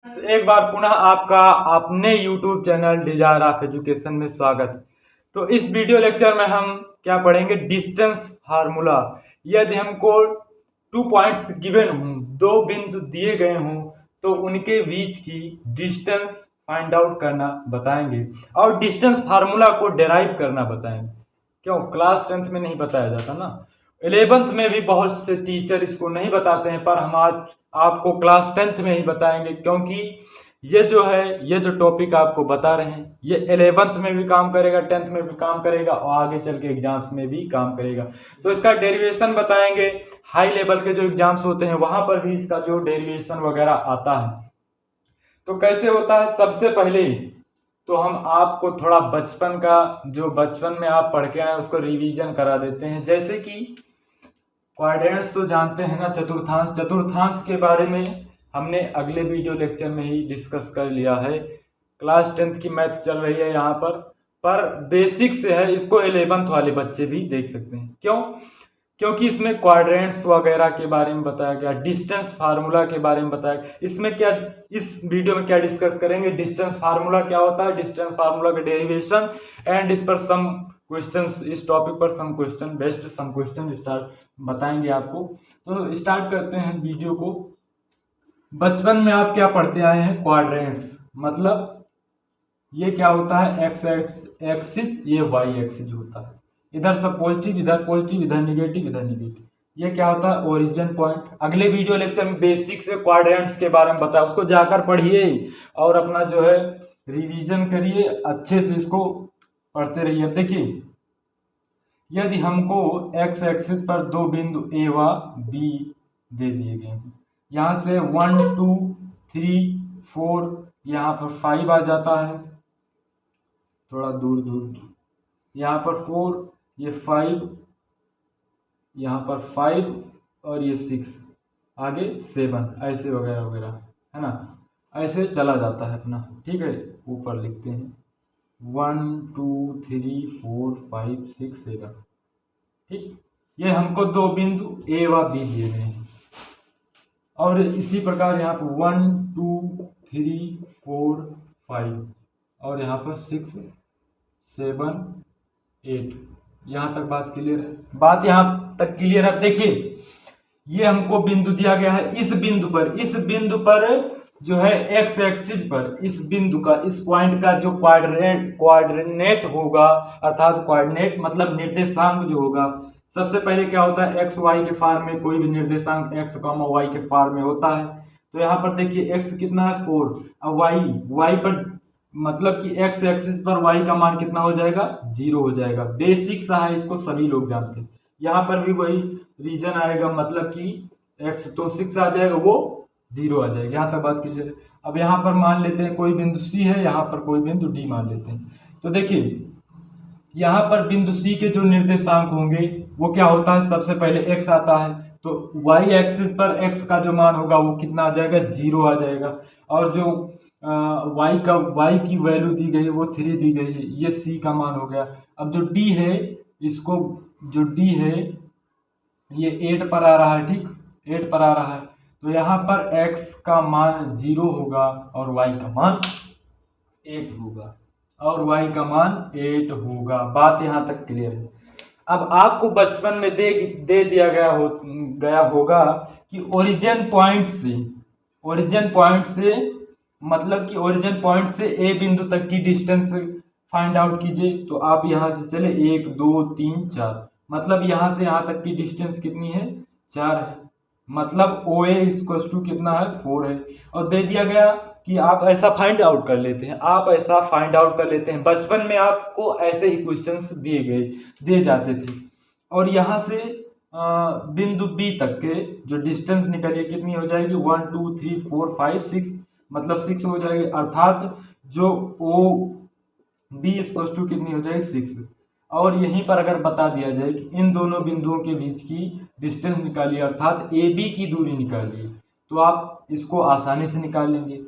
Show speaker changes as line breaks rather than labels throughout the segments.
एक बार पुनः आपका अपने YouTube channel desire of education में स्वागत। तो इस वीडियो लेक्चर में हम क्या पढ़ेंगे, डिस्टेंस फार्मूला। यदि हमको 2 पॉइंट्स गिवन हों, 2 बिंदु दिए गए हों, तो उनके बीच की डिस्टेंस फाइंड आउट करना बताएंगे और डिस्टेंस फार्मूला को डेराइव करना बताएंगे। क्यों, क्लास 10th में नहीं बताया जाता ना, 11th में भी बहुत से टीचर इसको नहीं बताते हैं, पर हम आज आपको क्लास 10th में ही बताएंगे, क्योंकि ये जो टॉपिक आपको बता रहे हैं ये 11th में भी काम करेगा, 10th में भी काम करेगा और आगे चल के एग्जाम्स में भी काम करेगा। तो इसका डेरिवेशन बताएंगे, हाई लेवल के जो एग्जाम्स होते हैं वहां पर भी इसका जो डेरिवेशन वगैरह आता है। तो कैसे होता है, सबसे पहले तो हम आपको थोड़ा बचपन का, जो बचपन में आप पढ़ के आए उसको रिवीजन करा देते हैं। जैसे कि क्वाड्रेंट्स तो जानते हैं ना, चतुर्थांश के बारे में हमने अगले वीडियो लेक्चर में ही डिस्कस कर लिया है। क्लास 10th की मैथ चल रही है यहाँ पर बेसिक से है, इसको 11th वाले बच्चे भी देख सकते हैं। क्यों? क्योंकि इसमें क्वाड्रेंट्स वगैरह के बारे में बताया गया, डिस्टेंस फार्मूला के बारे में बताया। इसमें क्या, इस वीडियो में क्या डिस्कस करेंगे, डिस्टेंस फार्मूला क्या होता है, डिस्टेंस फार्मूला का डेरिवेशन एंड इस पर सम क्वेश्चंस, इस टॉपिक पर some question, best some question start बताएंगे आपको। तो स्टार्ट करते हैं वीडियो को। बचपन में आप क्या पढ़ते आए हैं, क्वाड्रेंट्स मतलब ये क्या होता है, एक्स एक्सिस, ये वाई एक्सिस होता है। इधर सब पॉजिटिव, इधर पॉजिटिव, इधर निगेटिव, इधर निगेटिव। ये क्या होता है, ओरिजिन पॉइंट। अगले वीडियो लेक्चर में बेसिक से क्वाड्रेंट्स के बारे में बताया, उसको जाकर पढ़िए और अपना जो है रिवीजन करिए, अच्छे से इसको पढ़ते रहिए। अब देखिए, यदि हमको एक्स एक्सिस पर 2 बिंदु ए व बी दे दिए गए हैं, यहाँ से 1 2 3 4, यहाँ पर 5 आ जाता है, थोड़ा दूर दूर, यहाँ पर 4, ये 5, यहाँ पर 5 और ये 6, आगे 7, ऐसे वगैरह वगैरह, है ना, ऐसे चला जाता है अपना। ठीक है, ऊपर लिखते हैं 1 2 3 4 5 6 7। ठीक, ये हमको 2 बिंदु ए व बी दिए गए हैं और इसी प्रकार यहाँ पर 1 2 3 4 5 और यहाँ पर 6 7 8। यहाँ तक बात क्लियर है, बात यहाँ तक क्लियर है। अब देखिए, ये हमको बिंदु दिया गया है, इस बिंदु पर जो है एक्स एक्सिस पर इस बिंदु का, इस पॉइंट का जो कोऑर्डिनेट होगा, अर्थात कोऑर्डिनेट मतलब निर्देशांक जो होगा, सबसे पहले क्या होता है, एक्स वाई के फॉर्म में कोई भी निर्देशांक एक्स कॉमा वाई के फॉर्म में होता है। तो यहाँ पर देखिए एक्स कितना है 4, अब वाई पर मतलब कि एक्स एक्सिस पर y का मान कितना हो जाएगा, 0 हो जाएगा। बेसिक सा है, इसको सभी लोग जानते हैं। यहाँ पर भी वही रीजन आएगा, मतलब कि x तो 6 आ जाएगा, वो 0 आ जाएगा। यहाँ तक बात कीजिए। अब यहाँ पर मान लेते हैं कोई बिंदु C है, यहाँ पर कोई बिंदु D मान लेते हैं। तो देखिए, यहाँ पर बिंदु C के जो निर्देशांक होंगे वो क्या होता है, सबसे पहले x आता है, तो y एक्सिस पर x का जो मान होगा वो कितना आ जाएगा, 0 आ जाएगा। और जो y की वैल्यू दी गई है वो 3 दी गई है, ये c का मान हो गया। अब जो d है, इसको जो d है ये 8 पर आ रहा है, ठीक, 8 पर आ रहा है। तो यहाँ पर x का मान 0 होगा और y का मान 8 होगा, और y का मान 8 होगा। बात यहाँ तक क्लियर है। अब आपको बचपन में दे दिया गया होगा कि ओरिजिन पॉइंट से मतलब कि ओरिजिन पॉइंट से ए बिंदु तक की डिस्टेंस फाइंड आउट कीजिए। तो आप यहाँ से चले 1 2 3 4, मतलब यहाँ से यहाँ तक की डिस्टेंस कितनी है, 4 है। मतलब OA इक्वल्स टू कितना है, 4 है। और दे दिया गया कि आप ऐसा फाइंड आउट कर लेते हैं, बचपन में आपको ऐसे ही क्वेश्चंस दिए जाते थे। और यहाँ से बिंदु B तक के जो डिस्टेंस निकलिए कितनी हो जाएगी, 1 2 3 4 5 6, मतलब 6 हो जाएगी। अर्थात जो OB इक्वल्स टू कितनी हो जाएगी, 6। और यहीं पर अगर बता दिया जाए कि इन दोनों बिंदुओं के बीच की डिस्टेंस निकालिए, अर्थात AB की दूरी निकालिए, तो आप इसको आसानी से निकाल लेंगे।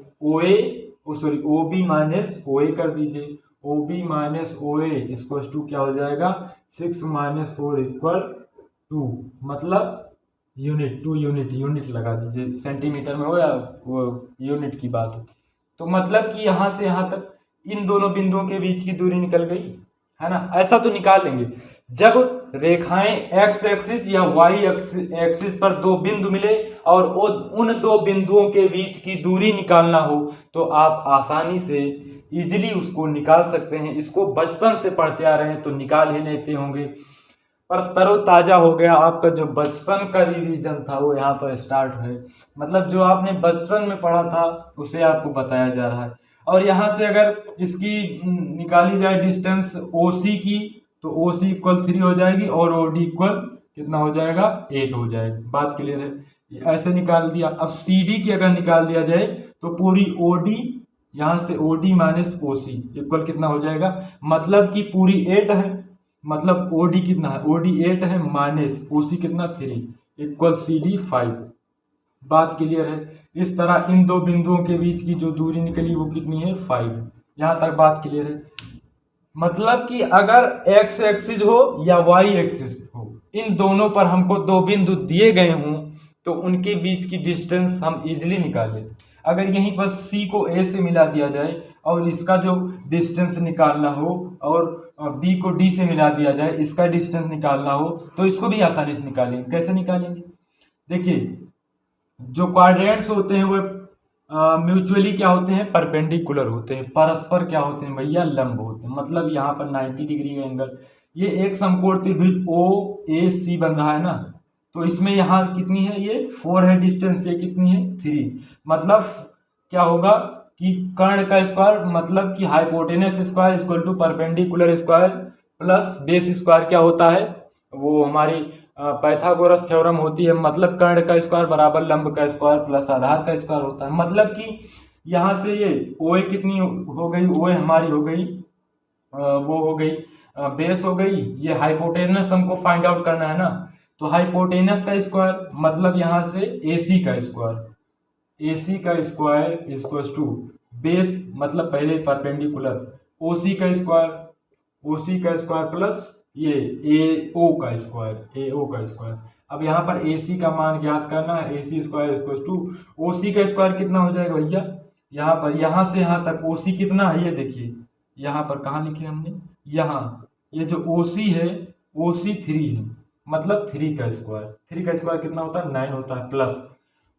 OB माइनस OA कर दीजिए, OB minus OA equals to क्या हो जाएगा, 6 - 4 = 2, मतलब यूनिट, 2 यूनिट, यूनिट लगा दीजिए, सेंटीमीटर में हो या वो यूनिट की बात हो। तो मतलब कि यहाँ से यहाँ तक इन दोनों बिंदुओं के बीच की दूरी निकल गई, है ना। ऐसा तो निकाल लेंगे जब रेखाएं एक्स एक्सिस या वाई एक्सिस पर दो बिंदु मिले और उन दो बिंदुओं के बीच की दूरी निकालना हो तो आप आसानी से इजीली उसको निकाल सकते हैं। इसको बचपन से पढ़ते आ रहे हैं तो निकाल ही लेते होंगे, पर तरोताजा हो गया। आपका जो बचपन का रिवीजन था वो यहाँ पर स्टार्ट है, मतलब जो आपने बचपन में पढ़ा था उसे आपको बताया जा रहा है। और यहाँ से अगर इसकी निकाली जाए डिस्टेंस OC की, तो OC इक्वल 3 हो जाएगी और OD इक्वल कितना हो जाएगा, 8 हो जाएगा। बात क्लियर है, ऐसे निकाल दिया। अब CD की अगर निकाल दिया जाए तो पूरी OD, यहाँ से OD माइनस OC इक्वल कितना हो जाएगा, मतलब कि पूरी 8 है, मतलब OD कितना है, OD 8 है माइनस OC कितना 3 इक्वल CD 5। बात क्लियर है। इस तरह इन दो बिंदुओं के बीच की जो दूरी निकली वो कितनी है, 5। यहाँ तक बात क्लियर है। मतलब कि अगर x एक्सिस हो या y एक्सिस हो, इन दोनों पर हमको दो बिंदु दिए गए हों तो उनके बीच की डिस्टेंस हम इजीली निकाल लें। अगर यहीं पर C को A से मिला दिया जाए और इसका जो डिस्टेंस निकालना हो, और B को D से मिला दिया जाए, इसका डिस्टेंस निकालना हो, तो इसको भी आसानी से निकालेंगे। कैसे निकालेंगे, देखिए जो क्वाड्रेंट्स होते हैं वो म्यूचुअली क्या होते हैं, परपेंडिकुलर होते हैं, परस्पर क्या होते हैं भैया, लंब होते हैं। मतलब यहाँ पर 90 डिग्री का एंगल, ये एक समकोण त्रिभुज OAC बन रहा है ना, तो इसमें यहाँ कितनी है, ये 4 है डिस्टेंस, ये कितनी है 3। मतलब क्या होगा कि कर्ण का स्क्वायर, मतलब कि hypotenuse square equal to perpendicular square plus base square क्या होता है, वो हमारी पाइथागोरस थ्योरम होती है। मतलब कर्ण का स्क्वायर बराबर लंब का स्क्वायर प्लस आधार का स्क्वायर होता है। मतलब कि यहाँ से ये OA कितनी हो गई, OA हमारी हो गई, वो हो गई बेस हो गई, ये हाइपोटेनस हमको फाइंड आउट करना है ना, तो हाइपोटेनस का स्क्वायर मतलब यहाँ से AC का स्क्वायर, AC का स्क्वायर इक्वल टू बेस मतलब पहले परपेंडिकुलर OC का स्क्वायर, OC का स्क्वायर प्लस ये AO का स्क्वायर, AO का स्क्वायर। अब यहाँ पर AC का मान ज्ञात करना है, AC square equal to OC का स्क्वायर कितना हो जाएगा भैया, यहाँ पर यहाँ से यहाँ तक OC कितना है, ये देखिए यहाँ पर कहाँ लिखे हमने, यहाँ ये जो OC है OC 3 है, मतलब 3 का स्क्वायर, 3 का स्क्वायर कितना होता है, 9 होता है, प्लस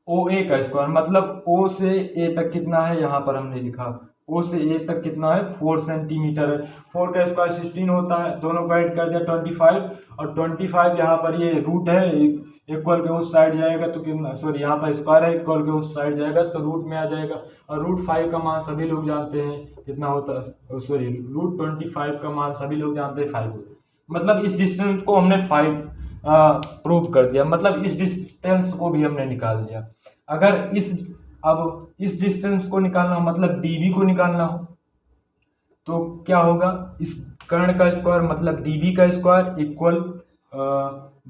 OA का स्क्वायर मतलब O से A तक कितना है, यहाँ पर हमने लिखा O से A तक कितना है, 4 सेंटीमीटर है। 4 का स्क्वायर 16 होता है, दोनों को ऐड कर दिया 25, और 25 यहाँ पर ये रूट है, इक्वल के उस साइड जाएगा तो कितना, सॉरी यहाँ पर स्क्वायर है, इक्वल के उस साइड जाएगा तो रूट में आ जाएगा। और रूट 5 का मान सभी लोग जानते हैं कितना होता है, सॉरी रूट 25 का मान सभी लोग जानते हैं 5 होता है। मतलब इस डिस्टेंस को हमने 5 प्रूव कर दिया, मतलब इस डिस्टेंस को भी हमने निकाल दिया। अगर अब इस डिस्टेंस को निकालना हो, मतलब DB को निकालना हो, तो क्या होगा, इस कर्ण का स्क्वायर मतलब DB का स्क्वायर इक्वल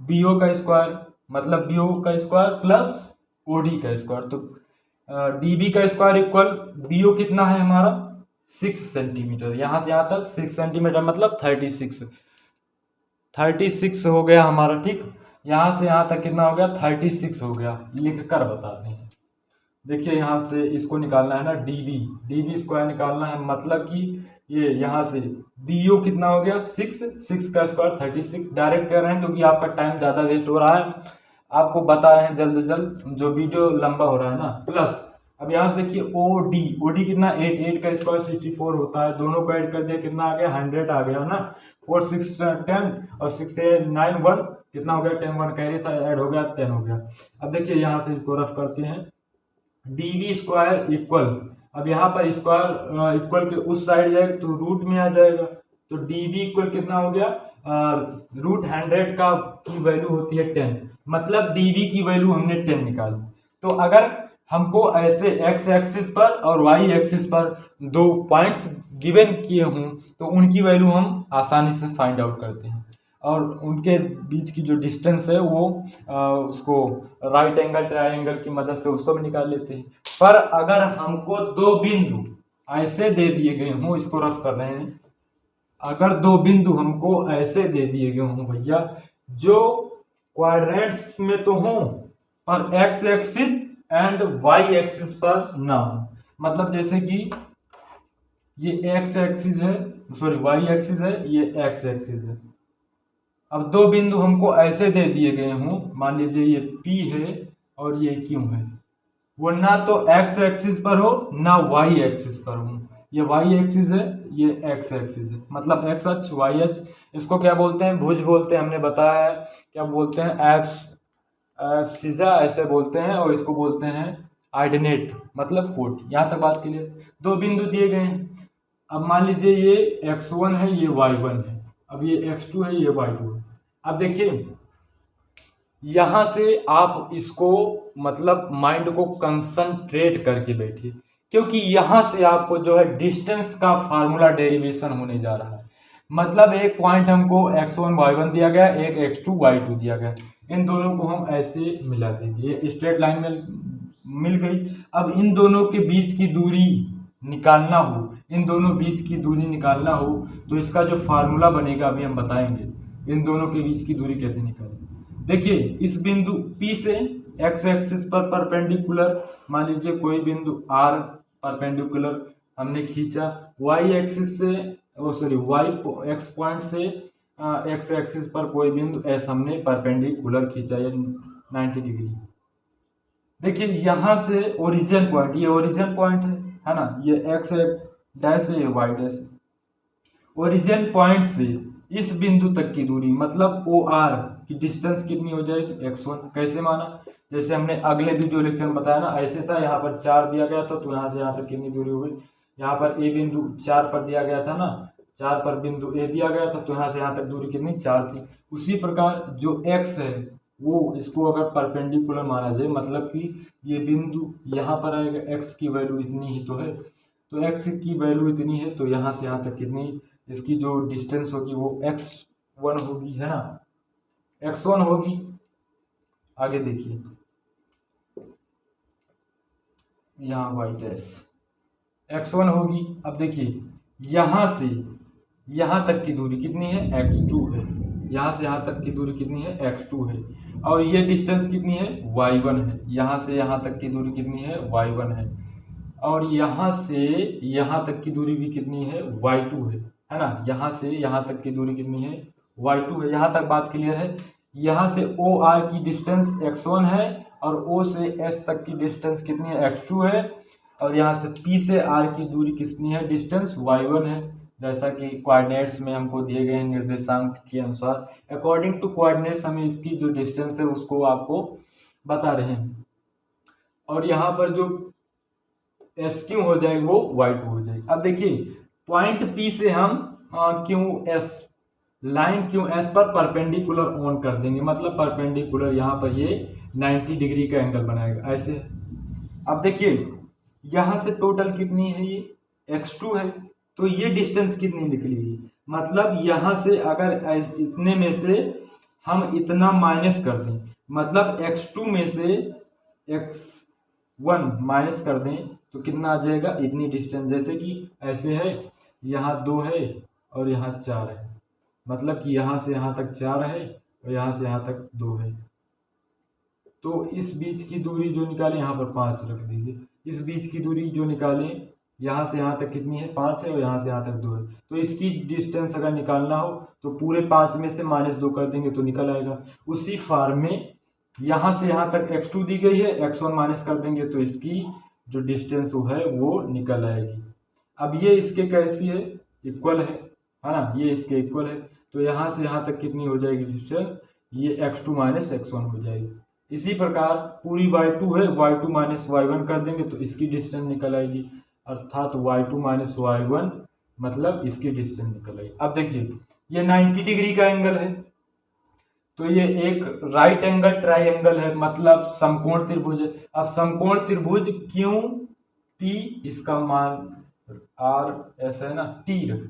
BO का स्क्वायर मतलब BO का स्क्वायर प्लस OD का स्क्वायर। तो DB का स्क्वायर इक्वल BO कितना है हमारा, 6 सेंटीमीटर, यहाँ से यहाँ तक 6 सेंटीमीटर मतलब 36 हो गया हमारा, ठीक। यहाँ से यहाँ तक कितना हो गया, 36 हो गया, लिख कर बताते हैं। देखिए यहाँ से इसको निकालना है ना, DB स्क्वायर निकालना है, मतलब कि ये यहाँ से BO कितना हो गया, 6 का स्क्वायर 36। डायरेक्ट कर रहे हैं क्योंकि आपका टाइम ज़्यादा वेस्ट हो रहा है, आपको बता रहे हैं जल्द से जल्द, जो वीडियो लंबा हो रहा है ना। प्लस अब यहाँ से देखिए OD कितना, 8 का स्क्वायर 64 होता है, दोनों को ऐड कर दिया कितना आ गया, 100 आ गया ना। 4 6 10 और 6 से 9 1 कितना हो गया, 10 1 कैरी था, ऐड हो गया 10 हो गया। अब देखिए यहाँ से इसको रफ करते हैं, DB स्क्वायर इक्वल, अब यहाँ पर स्क्वायर इक्वल के उस साइड जाएगा तो रूट में आ जाएगा, तो DB इक्वल कितना हो गया, रूट 100 का की वैल्यू होती है 10, मतलब DB की वैल्यू हमने 10 निकाली। तो अगर हमको ऐसे x एक्सिस पर और y एक्सिस पर दो पॉइंट्स गिवन किए हों तो उनकी वैल्यू हम आसानी से फाइंड आउट करते हैं, और उनके बीच की जो डिस्टेंस है वो उसको राइट एंगल ट्रायंगल की मदद से उसको भी निकाल लेते हैं। पर अगर हमको दो बिंदु ऐसे दे दिए गए हों, इसको रफ कर रहे हैं, अगर दो बिंदु हमको ऐसे दे दिए गए हों भैया जो क्वाड्रेंट्स में तो हों पर X axis and Y axis पर ना हो। मतलब जैसे कि ये एक्स एक्सिस है, सॉरी वाई एक्सिस है, ये एक्स एक्सिस है। अब दो बिंदु हमको ऐसे दे दिए गए हों, मान लीजिए ये P है और ये Q है, वो ना तो एक्स एक्सिस पर हो ना वाई एक्सिस पर हो। ये वाई एक्सिस है, ये एक्स एक्सिस है, मतलब एक्स अक्ष वाई अक्ष। इसको क्या बोलते हैं? भुज बोलते हैं, हमने बताया है। क्या बोलते हैं? सीजा ऐसे बोलते हैं, और इसको बोलते हैं आइडनेट, मतलब कोट। यहाँ तक बात क्लियर। दो बिंदु दिए गए हैं। अब मान लीजिए ये x1 है, ये y1 है, अब ये x2 है, ये y2 है। अब देखिए यहां से आप इसको मतलब माइंड को कंसंट्रेट करके बैठिए, क्योंकि यहां से आपको जो है डिस्टेंस का फार्मूला डेरिवेशन होने जा रहा है। मतलब एक पॉइंट हमको x1 y1 दिया गया, एक x2 y2 दिया गया, इन दोनों को हम ऐसे मिला देंगे, ये स्ट्रेट लाइन में मिल गई। अब इन दोनों के बीच की दूरी निकालना हो, इन दोनों बीच की दूरी निकालना हो, तो इसका जो फार्मूला बनेगा अभी हम बताएंगे। इन दोनों के बीच की दूरी कैसे निकालें? देखिए इस बिंदु P से x एक्सिस पर परपेंडिकुलर, मान लीजिए कोई बिंदु R परपेंडिकुलर हमने खींचा, y एक्सिस से y x पॉइंट से x एक्सिस पर कोई बिंदु S हमने परपेंडिकुलर खींचा, ये 90 डिग्री। देखिए यहाँ से ओरिजिन पॉइंट, ये ओरिजिन पॉइंट है ना, ये x डैश है, ये y डैश है। ओरिजिन पॉइंट से इस बिंदु तक की दूरी मतलब OR की डिस्टेंस कितनी हो जाएगी? x1। कैसे माना? जैसे हमने अगले वीडियो लेक्चर में बताया ना, ऐसे था, यहाँ पर 4 दिया गया था, तो यहाँ से यहाँ तक कितनी दूरी हो गई? यहाँ पर A बिंदु 4 पर दिया गया था ना, 4 पर बिंदु A दिया गया था, तो यहाँ से यहाँ तक दूरी कितनी? 4 थी। उसी प्रकार जो x है वो, इसको अगर परपेंडिकुलर माना जाए, मतलब कि ये बिंदु यहाँ पर आएगा, x की वैल्यू इतनी ही तो है, तो x की वैल्यू इतनी है, तो यहाँ से यहाँ तक कितनी, इसकी जो डिस्टेंस होगी वो x1 होगी, है ना, x1 होगी। आगे देखिए यहाँ y डैश x1 होगी। अब देखिए यहाँ से यहाँ तक की दूरी कितनी है? x2 है। यहाँ से यहाँ तक की दूरी कितनी है? x2 है। और ये डिस्टेंस कितनी है? y1 है। यहाँ से यहाँ तक की दूरी कितनी है? y1 है। और यहाँ से यहाँ तक की दूरी भी कितनी है? y2 है ना। यहाँ से यहाँ तक की दूरी कितनी है? y2 है। यहाँ तक बात क्लियर है। यहाँ से OR की डिस्टेंस x1 है, और O से S तक की डिस्टेंस कितनी है? x2 है। और यहाँ से P से R की दूरी कितनी है? डिस्टेंस y1 है। जैसा कि कोऑर्डिनेट्स में हमको दिए गए हैं निर्देशांक के अनुसार, अकॉर्डिंग टू कोऑर्डिनेट्स हमें इसकी जो डिस्टेंस है उसको आपको बता रहे हैं। और यहाँ पर जो SQ हो जाएगी वो y2 हो जाएगी। अब देखिए पॉइंट P से हम QS लाइन QS पर परपेंडिकुलर ऑन कर देंगे, मतलब परपेंडिकुलर यहाँ पर ये 90 डिग्री का एंगल बनाएगा ऐसे। अब देखिए यहाँ से टोटल कितनी है? ये x2 है, तो ये डिस्टेंस कितनी निकलेगी? मतलब यहाँ से अगर इतने में से हम इतना माइनस कर दें, मतलब x2 में से x1 माइनस कर दें, तो कितना आ जाएगा? इतनी डिस्टेंस। जैसे कि ऐसे है, यहाँ 2 है और यहाँ 4 है, मतलब कि यहाँ से यहाँ तक 4 है और यहाँ से यहाँ तक 2 है, तो इस बीच की दूरी जो निकालें यहाँ पर 5 रख देंगे। इस बीच की दूरी जो निकालें यहाँ से यहाँ तक कितनी है? 5 है, और यहाँ से यहाँ तक 2 है। तो इसकी डिस्टेंस अगर निकालना हो तो पूरे 5 में से -2 कर देंगे तो निकल आएगा। उसी फॉर्म में यहाँ से यहाँ तक x2 दी गई है, x1 माइनस कर देंगे तो इसकी जो डिस्टेंस है वो निकल आएगी। अब ये इसके कैसी है? इक्वल है ना, ये इसके इक्वल है, तो यहाँ से यहाँ तक कितनी हो जाएगी डिस्टेंस? ये x2 माइनस x1 हो जाएगी। इसी प्रकार पूरी y2 है, y2 माइनस y1 कर देंगे तो इसकी डिस्टेंस निकल आएगी, अर्थात y2 माइनस y1 मतलब इसकी डिस्टेंस निकल आएगी। अब देखिए ये 90 डिग्री का एंगल है, तो ये एक राइट एंगल ट्राइंगल है, मतलब समकोण त्रिभुज है। अब समकोण त्रिभुज क्यू पी, इसका मान आर ऐसा है ना, टी रख,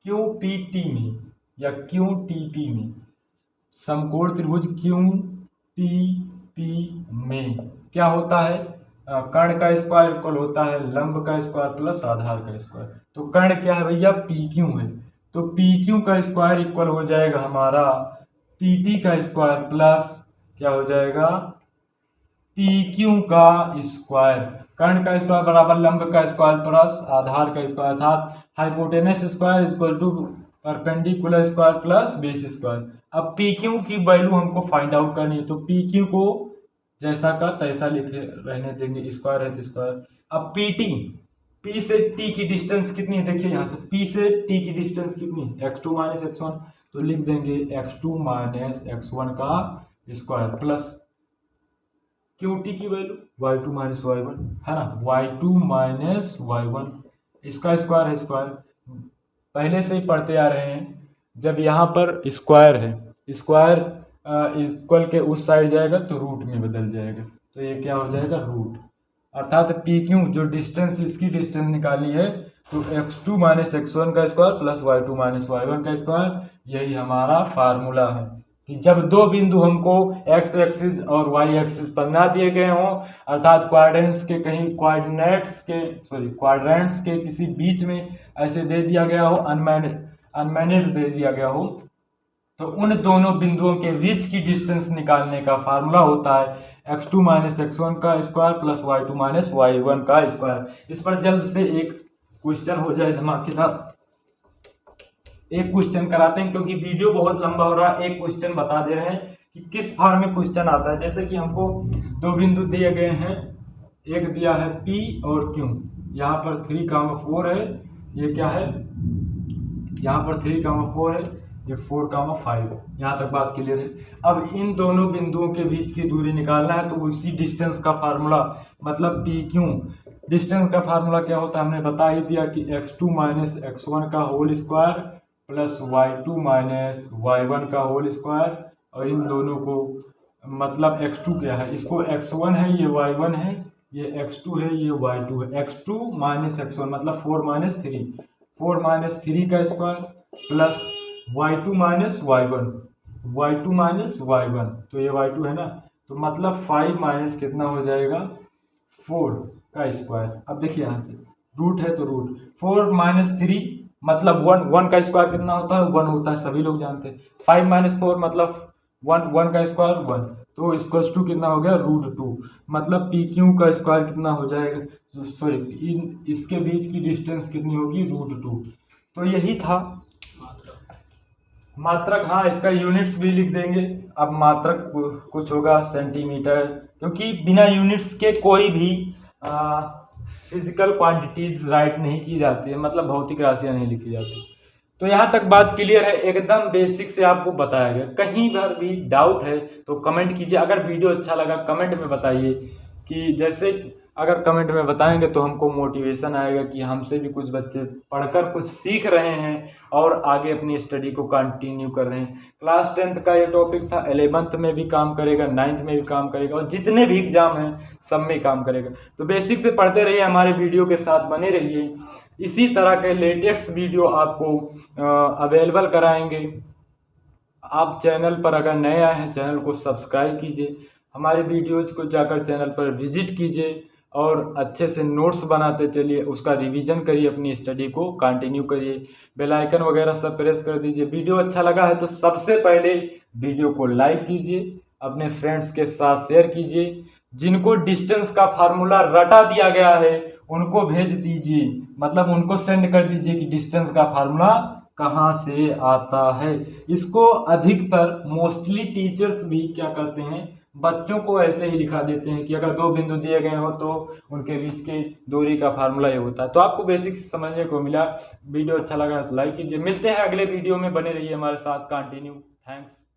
क्यू पी टी में या क्यू टी पी में, समकोण त्रिभुज क्यू टी पी में क्या होता है? कर्ण का स्क्वायर इक्वल होता है लंब का स्क्वायर प्लस आधार का स्क्वायर। तो कर्ण क्या है भैया? पी क्यू है, तो पी क्यू का स्क्वायर इक्वल हो जाएगा हमारा पी टी का स्क्वायर प्लस क्या हो जाएगा? पी क्यू का स्क्वायर, कर्ण का स्क्वायर बराबर लंब का स्क्वायर प्लस आधार का स्क्वायर, अर्थात hypotenuse square equal to perpendicular square plus base square. अब पी क्यू की वैल्यू हमको फाइंड आउट करनी है, तो पी क्यू को जैसा का तैसा लिखे रहने देंगे, स्क्वायर है तो स्क्वायर। अब पी टी, पी से टी की डिस्टेंस कितनी है, देखिए यहाँ से पी से टी की डिस्टेंस कितनी है, x2 माइनस x1, तो लिख देंगे x2 माइनस x1 का स्क्वायर प्लस क्यू टी की वैल्यू y2 माइनस y1 है ना, y2 माइनस y1 इसका स्क्वायर है, स्क्वायर पहले से ही पढ़ते आ रहे हैं, जब यहाँ पर स्क्वायर है, स्क्वायर इक्वल के उस साइड जाएगा तो रूट में बदल जाएगा, तो ये क्या हो जाएगा रूट, अर्थात पी क्यू जो डिस्टेंस इसकी डिस्टेंस निकाली है तो x2 माइनस x1 का square plus y2 minus y1 का स्क्वायर, यही हमारा फार्मूला है कि जब दो बिंदु हमको x एक्सिस और y एक्सिस पर ना दिए गए हों, अर्थात क्वाड्रेंट्स के कहीं क्वाड्रेंट्स के किसी बीच में ऐसे दे दिया गया हो, अनमैनेड दे दिया गया हो, तो उन दोनों बिंदुओं के बीच की डिस्टेंस निकालने का फार्मूला होता है x2 माइनस x1 का square plus y2 minus y1 का स्क्वायर। इस पर जल्द से एक क्वेश्चन हो जाए धमाकेदार, एक क्वेश्चन कराते हैं क्योंकि वीडियो बहुत लंबा हो रहा है, एक क्वेश्चन बता दे रहे हैं कि किस फॉर्म में क्वेश्चन आता है। जैसे कि हमको दो बिंदु दिए गए हैं, एक दिया है P और Q, यहाँ पर 3,4 है, ये क्या है, यहाँ पर 3,4 है, ये 4,5, यहाँ तक बात क्लियर है। अब इन दोनों बिंदुओं के बीच की दूरी निकालना है, तो उसी डिस्टेंस का फार्मूला मतलब पी क्यू डिस्टेंस का फार्मूला क्या होता है, हमने बता ही दिया कि x2 माइनस x1 का whole square plus y2 minus y1 का होल स्क्वायर, और इन दोनों को मतलब x2 क्या है, इसको x1 है, ये y1 है, ये x2 है, ये y2 है, x2 माइनस x1 मतलब 4 माइनस 3 का square plus y2 minus y1, तो ये y2 है ना, तो मतलब 5 माइनस कितना हो जाएगा 4 का स्क्वायर। अब देखिए यहाँ से रूट है तो रूट 4 माइनस 3 मतलब 1 का स्क्वायर कितना होता है 1 होता है, सभी लोग जानते हैं। 5 माइनस 4 मतलब 1 का स्क्वायर 1, तो इक्वल्स टू कितना हो गया √2, मतलब पी क्यू का स्क्वायर कितना हो जाएगा, सॉरी इसके बीच की डिस्टेंस कितनी होगी √2। तो यही था मात्रक, हाँ इसका यूनिट्स भी लिख देंगे। अब मात्रक कुछ होगा सेंटीमीटर, क्योंकि बिना यूनिट्स के कोई भी फिजिकल क्वांटिटीज राइट नहीं की जाती है, मतलब भौतिक राशियां नहीं लिखी जाती। तो यहाँ तक बात क्लियर है, एकदम बेसिक से आपको बताया गया। कहीं पर भी डाउट है तो कमेंट कीजिए, अगर वीडियो अच्छा लगा कमेंट में बताइए, कि जैसे अगर कमेंट में बताएंगे तो हमको मोटिवेशन आएगा कि हमसे भी कुछ बच्चे पढ़कर कुछ सीख रहे हैं और आगे अपनी स्टडी को कंटिन्यू कर रहे हैं। क्लास 10th का ये टॉपिक था, 11th में भी काम करेगा, 9th में भी काम करेगा, और जितने भी एग्जाम हैं सब में काम करेगा। तो बेसिक से पढ़ते रहिए, हमारे वीडियो के साथ बने रहिए, इसी तरह के लेटेस्ट वीडियो आपको अवेलेबल कराएंगे। आप चैनल पर अगर नए आए हैं चैनल को सब्सक्राइब कीजिए, हमारे वीडियोज़ को जाकर चैनल पर विजिट कीजिए और अच्छे से नोट्स बनाते चलिए, उसका रिवीजन करिए, अपनी स्टडी को कंटिन्यू करिए। बेल आइकन वगैरह सब प्रेस कर दीजिए। वीडियो अच्छा लगा है तो सबसे पहले वीडियो को लाइक कीजिए, अपने फ्रेंड्स के साथ शेयर कीजिए। जिनको डिस्टेंस का फार्मूला रटा दिया गया है उनको भेज दीजिए, मतलब उनको सेंड कर दीजिए कि डिस्टेंस का फार्मूला कहाँ से आता है। इसको अधिकतर मोस्टली टीचर्स भी क्या करते हैं, बच्चों को ऐसे ही लिखा देते हैं कि अगर दो बिंदु दिए गए हो तो उनके बीच की दूरी का फार्मूला ये होता है। तो आपको बेसिक्स समझने को मिला। वीडियो अच्छा लगा तो लाइक कीजिए। मिलते हैं अगले वीडियो में, बने रहिए हमारे साथ कंटिन्यू। थैंक्स।